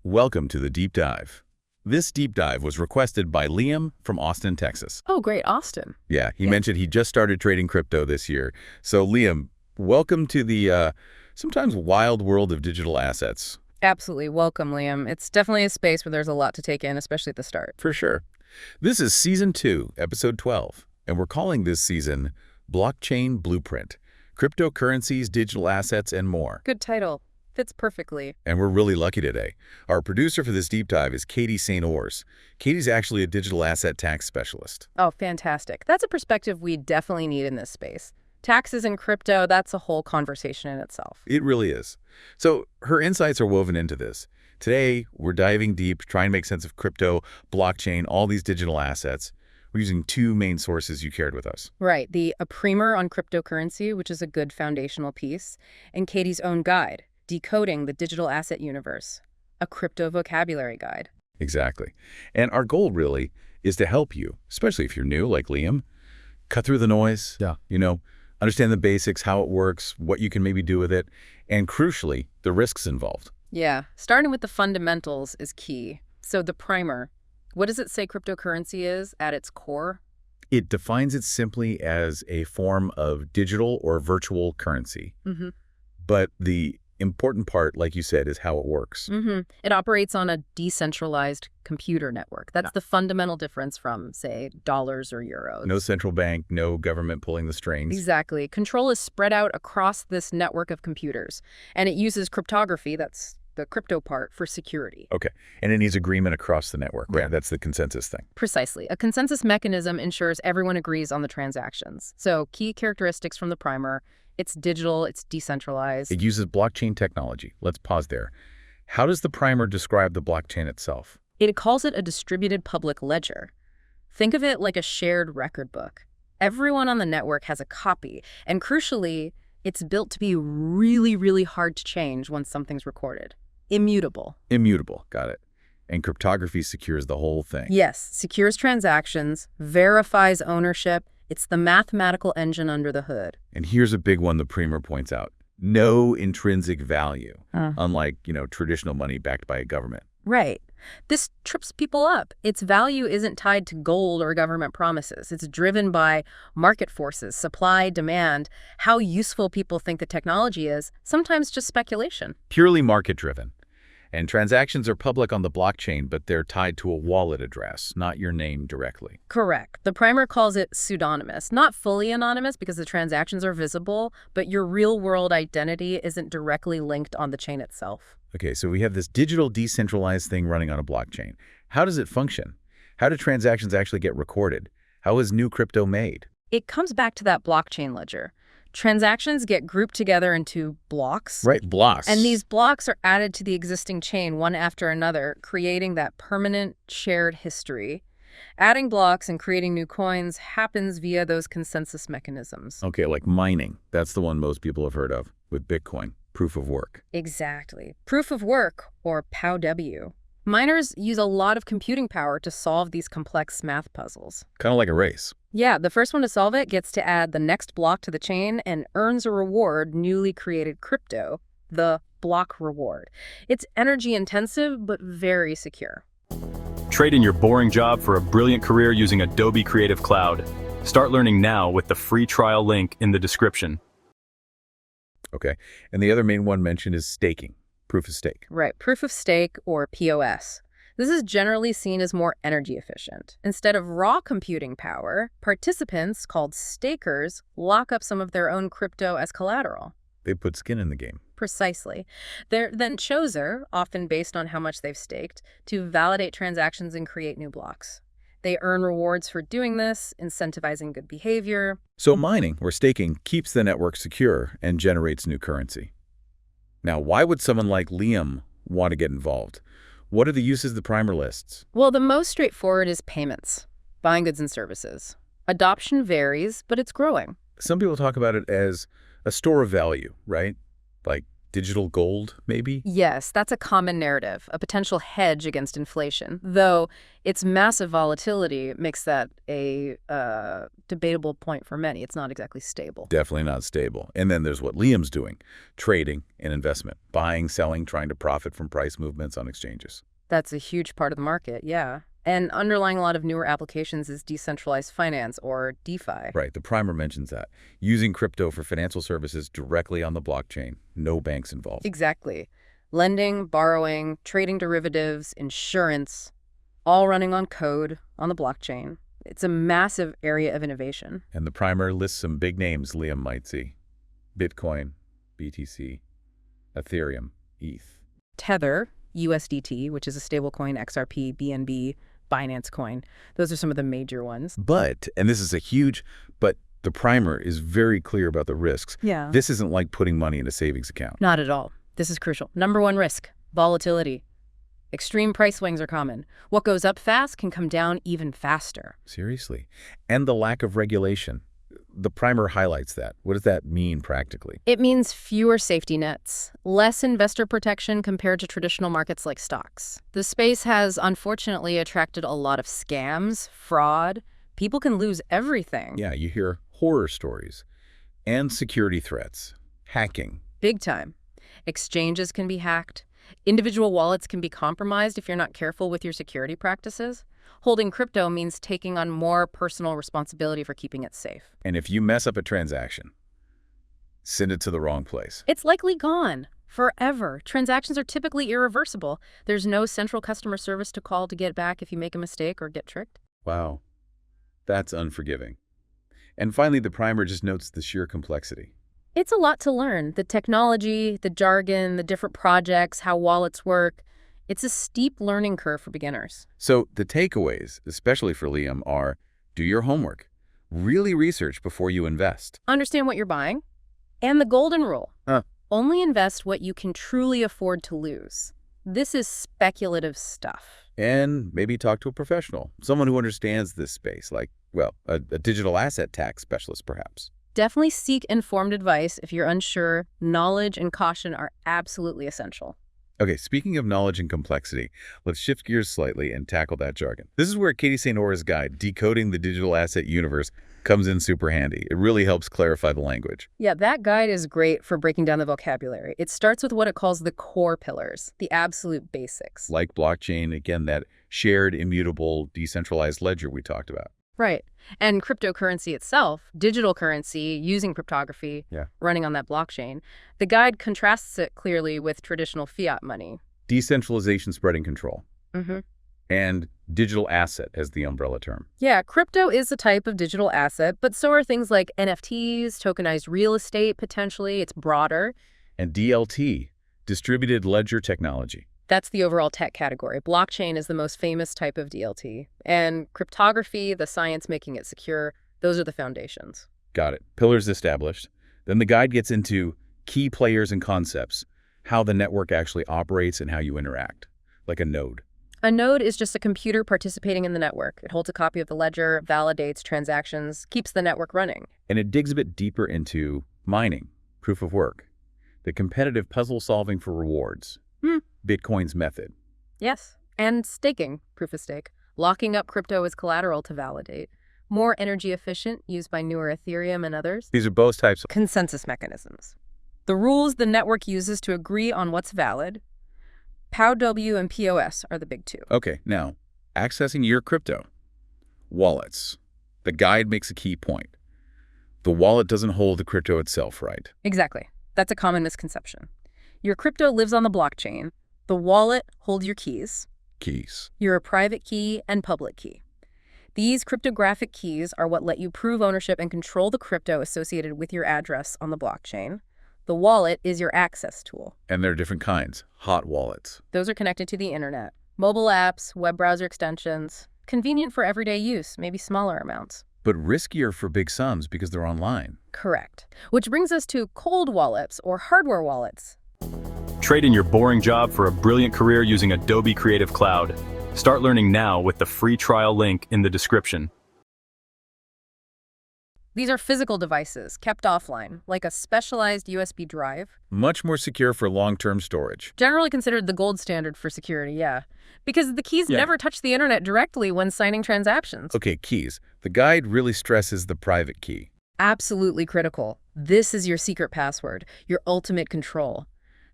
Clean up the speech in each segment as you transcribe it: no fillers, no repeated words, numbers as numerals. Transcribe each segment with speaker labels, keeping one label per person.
Speaker 1: Welcome to the Deep Dive. This deep dive was requested by Liam from Austin, Texas.
Speaker 2: Oh, great, Austin.
Speaker 1: Yeah, he mentioned he just started trading crypto this year. So Liam, welcome to the sometimes wild world of digital assets.
Speaker 2: Absolutely. Welcome, Liam. It's definitely a space where there's a lot to take in, especially at the start.
Speaker 1: For sure. This is Season 2, Episode 12, and we're calling this season Blockchain Blueprint, Cryptocurrencies, Digital Assets, and More.
Speaker 2: Good title. Fits perfectly.
Speaker 1: And we're really lucky today. Our producer for this deep dive is Katie St. Ors. Katie's actually a digital asset tax specialist.
Speaker 2: Oh, fantastic. That's a perspective we definitely need in this space. Taxes and crypto, that's a whole conversation in itself.
Speaker 1: It really is. So her insights are woven into this. Today, we're diving deep, trying to make sense of crypto, blockchain, all these digital assets. We're using two main sources you shared with us.
Speaker 2: Right. A primer on cryptocurrency, which is a good foundational piece, and Katie's own guide, Decoding the Digital Asset Universe, a crypto vocabulary guide.
Speaker 1: Exactly. And our goal really is to help you, especially if you're new like Liam, cut through the noise, understand the basics, how it works, what you can maybe do with it, and crucially, the risks involved.
Speaker 2: Yeah, starting with the fundamentals is key. So the primer, what does it say cryptocurrency is at its core?
Speaker 1: It defines it simply as a form of digital or virtual currency.
Speaker 2: Mm-hmm.
Speaker 1: But the important part, like you said, is how it works.
Speaker 2: Mm-hmm. It operates on a decentralized computer network. That's the fundamental difference from, say, dollars or euros.
Speaker 1: No central bank, no government pulling the strings.
Speaker 2: Exactly. Control is spread out across this network of computers, and it uses cryptography, that's the crypto part, for security.
Speaker 1: Okay. And it needs agreement across the network, right?
Speaker 2: Yeah.
Speaker 1: That's the consensus thing.
Speaker 2: Precisely. A consensus mechanism ensures everyone agrees on the transactions. So key characteristics from the primer: it's digital, it's decentralized.
Speaker 1: It uses blockchain technology. Let's pause there. How does the primer describe the blockchain itself?
Speaker 2: It calls it a distributed public ledger. Think of it like a shared record book. Everyone on the network has a copy, and crucially, it's built to be really, really hard to change once something's recorded. Immutable.
Speaker 1: Immutable, got it. And cryptography secures the whole thing.
Speaker 2: Yes, secures transactions, verifies ownership. It's the mathematical engine under the hood.
Speaker 1: And here's a big one the primer points out. No intrinsic value, unlike, traditional money backed by a government.
Speaker 2: Right. This trips people up. Its value isn't tied to gold or government promises. It's driven by market forces, supply, demand, how useful people think the technology is, sometimes just speculation.
Speaker 1: Purely market-driven. And transactions are public on the blockchain, but they're tied to a wallet address, not your name directly.
Speaker 2: Correct. The primer calls it pseudonymous. Not fully anonymous because the transactions are visible, but your real-world identity isn't directly linked on the chain itself.
Speaker 1: Okay, so we have this digital decentralized thing running on a blockchain. How does it function? How do transactions actually get recorded? How is new crypto made?
Speaker 2: It comes back to that blockchain ledger. Transactions get grouped together into blocks.
Speaker 1: Right, blocks.
Speaker 2: And these blocks are added to the existing chain one after another, creating that permanent shared history. Adding blocks and creating new coins happens via those consensus mechanisms.
Speaker 1: Okay, like mining. That's the one most people have heard of with Bitcoin, proof of work.
Speaker 2: Exactly. Proof of work, or POW. Miners use a lot of computing power to solve these complex math puzzles.
Speaker 1: Kind of like a race.
Speaker 2: Yeah, the first one to solve it gets to add the next block to the chain and earns a reward, newly created crypto, the block reward. It's energy intensive, but very secure.
Speaker 3: Trade in your boring job for a brilliant career using Adobe Creative Cloud. Start learning now with the free trial link in the description.
Speaker 1: Okay, and the other main one mentioned is staking, proof of stake.
Speaker 2: Right, proof of stake, or POS. This is generally seen as more energy efficient. Instead of raw computing power, participants, called stakers, lock up some of their own crypto as collateral.
Speaker 1: They put skin in the game.
Speaker 2: Precisely. They're then chosen, often based on how much they've staked, to validate transactions and create new blocks. They earn rewards for doing this, incentivizing good behavior.
Speaker 1: So mining, or staking, keeps the network secure and generates new currency. Now, why would someone like Liam want to get involved? What are the uses the primer lists?
Speaker 2: Well, the most straightforward is payments, buying goods and services. Adoption varies, but it's growing.
Speaker 1: Some people talk about it as a store of value, right? Like digital gold, maybe?
Speaker 2: Yes, that's a common narrative, a potential hedge against inflation, though its massive volatility makes that a debatable point for many. It's not exactly stable.
Speaker 1: Definitely not stable. And then there's what Liam's doing, trading and investment, buying, selling, trying to profit from price movements on exchanges.
Speaker 2: That's a huge part of the market, yeah. And underlying a lot of newer applications is decentralized finance, or DeFi.
Speaker 1: Right, the primer mentions that. Using crypto for financial services directly on the blockchain, no banks involved.
Speaker 2: Exactly. Lending, borrowing, trading derivatives, insurance, all running on code on the blockchain. It's a massive area of innovation.
Speaker 1: And the primer lists some big names Liam might see. Bitcoin, BTC, Ethereum, ETH.
Speaker 2: Tether, USDT, which is a stablecoin, XRP, BNB, Binance Coin. Those are some of the major ones.
Speaker 1: But, and this is but the primer is very clear about the risks.
Speaker 2: Yeah.
Speaker 1: This isn't like putting money in a savings account.
Speaker 2: Not at all. This is crucial. Number one risk, volatility. Extreme price swings are common. What goes up fast can come down even faster.
Speaker 1: Seriously. And the lack of regulation. The primer highlights that. What does that mean practically?
Speaker 2: It means fewer safety nets, less investor protection compared to traditional markets like stocks. The space has unfortunately attracted a lot of scams, fraud. People can lose everything.
Speaker 1: Yeah, you hear horror stories and security threats, hacking.
Speaker 2: Big time. Exchanges can be hacked. Individual wallets can be compromised if you're not careful with your security practices. Holding crypto means taking on more personal responsibility for keeping it safe.
Speaker 1: And if you mess up a transaction, send it to the wrong place.
Speaker 2: It's likely gone forever. Transactions are typically irreversible. There's no central customer service to call to get back if you make a mistake or get tricked.
Speaker 1: Wow, that's unforgiving. And finally, the primer just notes the sheer complexity.
Speaker 2: It's a lot to learn. The technology, the jargon, the different projects, how wallets work. It's a steep learning curve for beginners.
Speaker 1: So the takeaways, especially for Liam, are do your homework. Really research before you invest.
Speaker 2: Understand what you're buying. And the golden rule. Only invest what you can truly afford to lose. This is speculative stuff.
Speaker 1: And maybe talk to a professional, someone who understands this space, like, well, a digital asset tax specialist, perhaps.
Speaker 2: Definitely seek informed advice if you're unsure. Knowledge and caution are absolutely essential.
Speaker 1: Okay, speaking of knowledge and complexity, let's shift gears slightly and tackle that jargon. This is where Katie St. Aura's guide, Decoding the Digital Asset Universe, comes in super handy. It really helps clarify the language.
Speaker 2: Yeah, that guide is great for breaking down the vocabulary. It starts with what it calls the core pillars, the absolute basics.
Speaker 1: Like blockchain, again, that shared, immutable, decentralized ledger we talked about.
Speaker 2: Right. And cryptocurrency itself, digital currency using cryptography, running on that blockchain, the guide contrasts it clearly with traditional fiat money.
Speaker 1: Decentralization, spreading control. And digital asset as the umbrella term.
Speaker 2: Yeah, crypto is a type of digital asset, but so are things like NFTs, tokenized real estate, potentially. It's broader.
Speaker 1: And DLT, distributed ledger technology.
Speaker 2: That's the overall tech category. Blockchain is the most famous type of DLT. And cryptography, the science making it secure, those are the foundations.
Speaker 1: Got it. Pillars established. Then the guide gets into key players and concepts, how the network actually operates and how you interact, like a node.
Speaker 2: A node is just a computer participating in the network. It holds a copy of the ledger, validates transactions, keeps the network running.
Speaker 1: And it digs a bit deeper into mining, proof of work, the competitive puzzle solving for rewards. Bitcoin's method.
Speaker 2: Yes, and staking, proof of stake. Locking up crypto as collateral to validate. More energy efficient, used by newer Ethereum and others.
Speaker 1: These are both types of
Speaker 2: consensus mechanisms. The rules the network uses to agree on what's valid. POW and POS are the big two.
Speaker 1: Okay, now, accessing your crypto. Wallets. The guide makes a key point. The wallet doesn't hold the crypto itself, right?
Speaker 2: Exactly. That's a common misconception. Your crypto lives on the blockchain. The wallet holds your keys. You're a private key and public key. These cryptographic keys are what let you prove ownership and control the crypto associated with your address on the blockchain. The wallet is your access tool.
Speaker 1: And there are different kinds. Hot wallets.
Speaker 2: Those are connected to the internet. Mobile apps, web browser extensions. Convenient for everyday use, maybe smaller amounts.
Speaker 1: But riskier for big sums because they're online.
Speaker 2: Correct. Which brings us to cold wallets or hardware wallets.
Speaker 3: Trade in your boring job for a brilliant career using Adobe Creative Cloud. Start learning now with the free trial link in the description.
Speaker 2: These are physical devices kept offline, like a specialized USB drive.
Speaker 1: Much more secure for long-term storage.
Speaker 2: Generally considered the gold standard for security, yeah. Because the keys never touch the internet directly when signing transactions.
Speaker 1: Okay, keys. The guide really stresses the private key.
Speaker 2: Absolutely critical. This is your secret password, your ultimate control.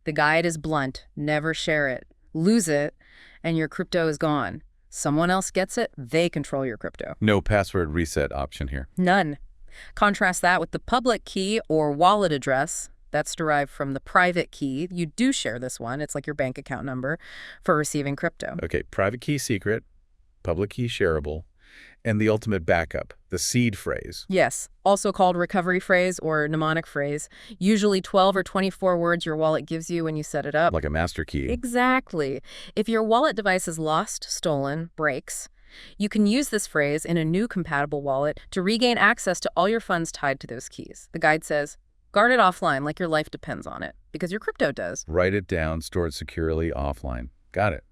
Speaker 2: The guide is blunt. Never share it. Lose it, and your crypto is gone. Someone else gets it, they control your crypto.
Speaker 1: No password reset option here.
Speaker 2: None. Contrast that with the public key or wallet address. That's derived from the private key. You do share this one. It's like your bank account number for receiving crypto.
Speaker 1: Okay, private key secret, public key shareable, and the ultimate backup, the seed phrase.
Speaker 2: Yes, also called recovery phrase or mnemonic phrase. Usually 12 or 24 words your wallet gives you when you set it up.
Speaker 1: Like a master key.
Speaker 2: Exactly. If your wallet device is lost, stolen, breaks, you can use this phrase in a new compatible wallet to regain access to all your funds tied to those keys. The guide says, guard it offline like your life depends on it, because your crypto does.
Speaker 1: Write it down, store it securely offline. Got it.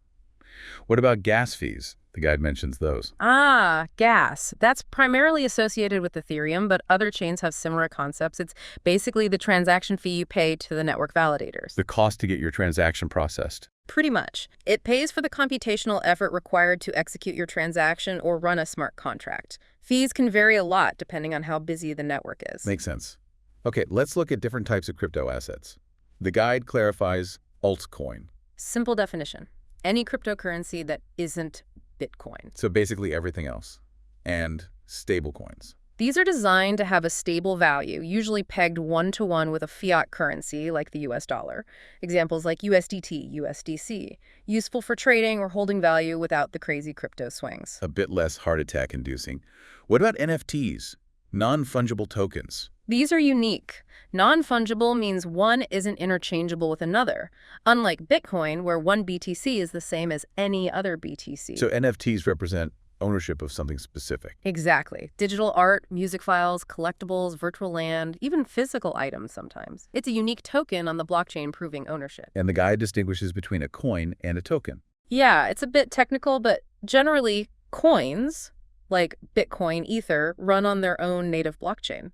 Speaker 1: What about gas fees? The guide mentions those.
Speaker 2: Ah, gas. That's primarily associated with Ethereum, but other chains have similar concepts. It's basically the transaction fee you pay to the network validators.
Speaker 1: The cost to get your transaction processed.
Speaker 2: Pretty much. It pays for the computational effort required to execute your transaction or run a smart contract. Fees can vary a lot depending on how busy the network is.
Speaker 1: Makes sense. Okay, let's look at different types of crypto assets. The guide clarifies altcoin.
Speaker 2: Simple definition. Any cryptocurrency that isn't Bitcoin.
Speaker 1: So basically everything else. And stablecoins.
Speaker 2: These are designed to have a stable value, usually pegged one-to-one with a fiat currency like the US dollar. Examples like USDT, USDC, useful for trading or holding value without the crazy crypto swings.
Speaker 1: A bit less heart attack inducing. What about NFTs? Non-fungible tokens.
Speaker 2: These are unique. Non-fungible means one isn't interchangeable with another, unlike Bitcoin, where one BTC is the same as any other BTC.
Speaker 1: So NFTs represent ownership of something specific.
Speaker 2: Exactly. Digital art, music files, collectibles, virtual land, even physical items sometimes. It's a unique token on the blockchain proving ownership.
Speaker 1: And the guide distinguishes between a coin and a token.
Speaker 2: Yeah, it's a bit technical, but generally coins, like Bitcoin, Ether, run on their own native blockchain.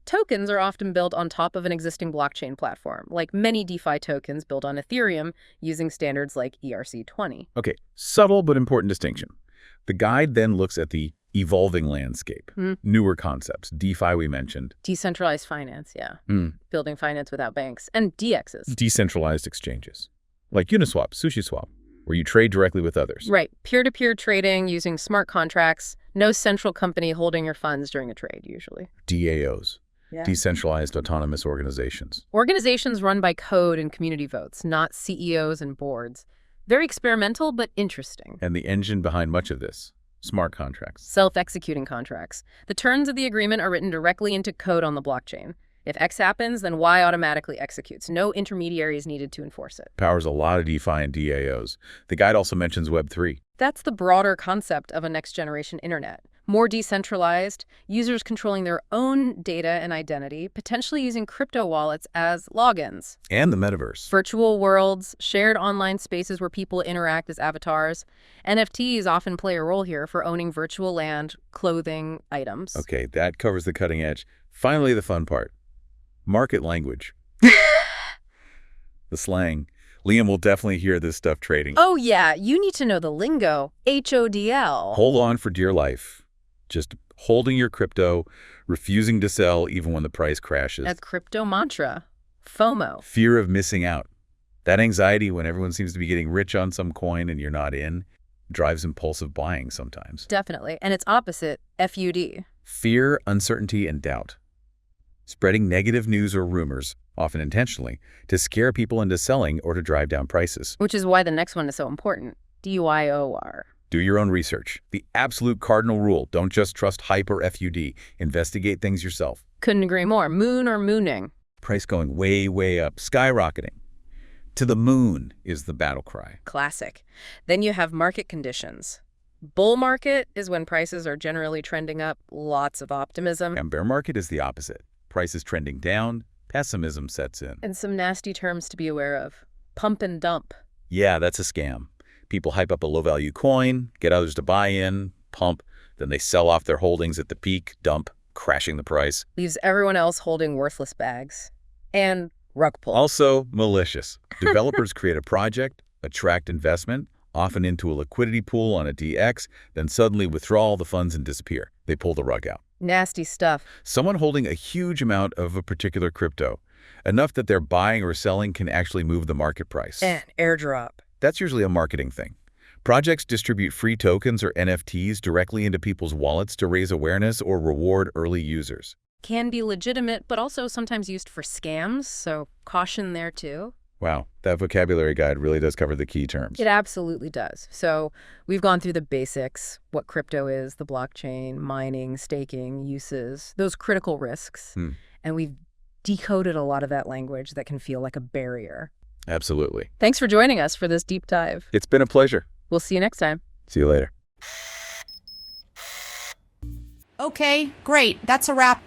Speaker 2: Tokens are often built on top of an existing blockchain platform, like many DeFi tokens built on Ethereum using standards like ERC-20.
Speaker 1: Okay, subtle but important distinction. The guide then looks at the evolving landscape, newer concepts, DeFi we mentioned.
Speaker 2: Decentralized finance, yeah. Building finance without banks. And DXs.
Speaker 1: Decentralized exchanges, like Uniswap, SushiSwap, where you trade directly with others.
Speaker 2: Right. Peer-to-peer trading using smart contracts. No central company holding your funds during a trade, usually.
Speaker 1: DAOs. Yeah. Decentralized autonomous organizations.
Speaker 2: Organizations run by code and community votes, not CEOs and boards. Very experimental, but interesting.
Speaker 1: And the engine behind much of this, smart contracts.
Speaker 2: Self-executing contracts. The terms of the agreement are written directly into code on the blockchain. If X happens, then Y automatically executes. No intermediaries needed to enforce it.
Speaker 1: Powers a lot of DeFi and DAOs. The guide also mentions Web3.
Speaker 2: That's the broader concept of a next-generation internet. More decentralized, users controlling their own data and identity, potentially using crypto wallets as logins.
Speaker 1: And the metaverse.
Speaker 2: Virtual worlds, shared online spaces where people interact as avatars. NFTs often play a role here for owning virtual land, clothing, items.
Speaker 1: Okay, that covers the cutting edge. Finally, the fun part. Market language. The slang. Liam will definitely hear this stuff trading.
Speaker 2: Oh yeah, you need to know the lingo. HODL.
Speaker 1: Hold on for dear life. Just holding your crypto, refusing to sell even when the price crashes.
Speaker 2: That's crypto mantra. FOMO.
Speaker 1: Fear of missing out. That anxiety when everyone seems to be getting rich on some coin and you're not in drives impulsive buying sometimes.
Speaker 2: Definitely. And its opposite, FUD.
Speaker 1: Fear, uncertainty, and doubt. Spreading negative news or rumors, often intentionally, to scare people into selling or to drive down prices.
Speaker 2: Which is why the next one is so important. DYOR.
Speaker 1: Do your own research. The absolute cardinal rule. Don't just trust hype or FUD. Investigate things yourself.
Speaker 2: Couldn't agree more. Moon or mooning.
Speaker 1: Price going way, way up. Skyrocketing. To the moon is the battle cry.
Speaker 2: Classic. Then you have market conditions. Bull market is when prices are generally trending up. Lots of optimism.
Speaker 1: And bear market is the opposite. Prices trending down. Pessimism sets in.
Speaker 2: And some nasty terms to be aware of. Pump and dump.
Speaker 1: Yeah, that's a scam. People hype up a low-value coin, get others to buy in, pump, then they sell off their holdings at the peak, dump. crashing the price.
Speaker 2: Leaves everyone else holding worthless bags. And rug pull.
Speaker 1: Also malicious. Developers create a project, attract investment, often into a liquidity pool on a DX, then suddenly withdraw all the funds and disappear. They pull the rug out.
Speaker 2: Nasty stuff.
Speaker 1: Someone holding a huge amount of a particular crypto, enough that their buying or selling can actually move the market price.
Speaker 2: And airdrop.
Speaker 1: That's usually a marketing thing. Projects distribute free tokens or NFTs directly into people's wallets to raise awareness or reward early users.
Speaker 2: Can be legitimate, but also sometimes used for scams, so caution there too.
Speaker 1: Wow, that vocabulary guide really does cover the key terms.
Speaker 2: It absolutely does. So we've gone through the basics, what crypto is, the blockchain, mining, staking, uses, those critical risks. And we've decoded a lot of that language that can feel like a barrier.
Speaker 1: Absolutely.
Speaker 2: Thanks for joining us for this deep dive.
Speaker 1: It's been a pleasure.
Speaker 2: We'll see you next time.
Speaker 1: See you later.
Speaker 4: Okay, great. That's a wrap.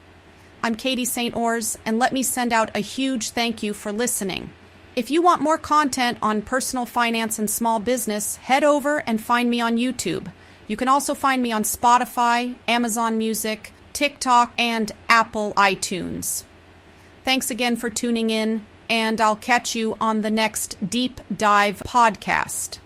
Speaker 4: I'm Katie St. Ors, and let me send out a huge thank you for listening. If you want more content on personal finance and small business, head over and find me on YouTube. You can also find me on Spotify, Amazon Music, TikTok, and Apple iTunes. Thanks again for tuning in, and I'll catch you on the next Deep Dive podcast.